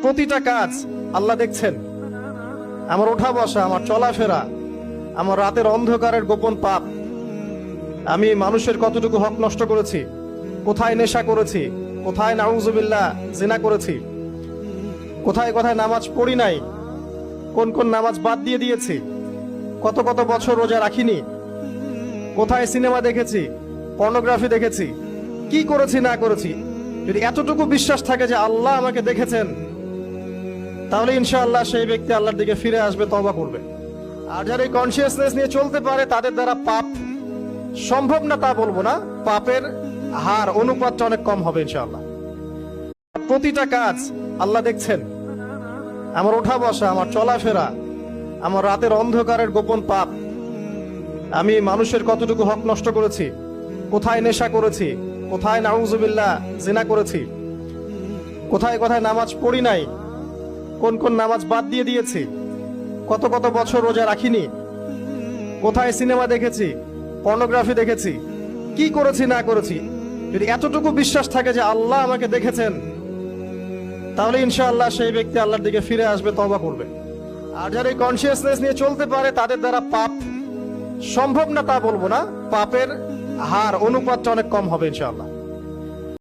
প্রতিটা কাজ আল্লাহ দেখছেন। আমার ওঠা বসা, আমার চলাফেরা, আমার রাতের অন্ধকারের গোপন পাপ, আমি মানুষের কতটুকু হক নষ্ট করেছি, কোথায় নেশা করেছি, কোথায় নাউজুবিল্লাহ জিনা করেছি, কোথায় কোথায় নামাজ পড়ি নাই, কোন কোন নামাজ বাদ দিয়ে দিয়েছি, কত কত বছর রোজা রাখিনি, কোথায় সিনেমা দেখেছি, পর্নোগ্রাফি দেখেছি, কি করেছি না করেছি। যদি এতটুকু বিশ্বাস থাকে যে আল্লাহ আমাকে দেখেছেন, তাহলে ইনশাআল্লাহ সেই ব্যক্তি আল্লাহর দিকে ফিরে আসবে, তওবা করবে। আর যারা এই কনসিয়াসনেস নিয়ে চলতে পারে, তাদের দ্বারা পাপ সম্ভব না তা বলবো না, পাপের হার অনুপাতটা অনেক কম হবে ইনশাআল্লাহ। প্রতিটা কাজ আল্লাহ দেখছেন। আমার ওঠা বসা, আমার চলাফেরা, আমার রাতের অন্ধকারের গোপন পাপ, আমি মানুষের কতটুকু হক নষ্ট করেছি, কোথায় নেশা করেছি, কোথায় নাউজুবিল্লাহ জিনা করেছি, কোথায় কোথায় নামাজ পড়ি নাই, কোন কোন নামাজ বাদ দিয়ে দিয়েছি, কত কত বছর রোজা রাখিনি, কোথায় সিনেমা দেখেছি, পর্নোগ্রাফি দেখেছি, কি করেছি না করেছি। যদি এতটুকু বিশ্বাস থাকে যে আল্লাহ আমাকে দেখেছেন, তাহলে ইনশাআল্লাহ সেই ব্যক্তি আল্লাহর দিকে ফিরে আসবে, তওবা করবে। আর যারা এই কনসিয়াসনেস নিয়ে চলতে পারে, তাদের দ্বারা পাপ সম্ভব না তা বলবো না, পাপের হার অনুপাতটা অনেক কম হবে ইনশাআল্লাহ।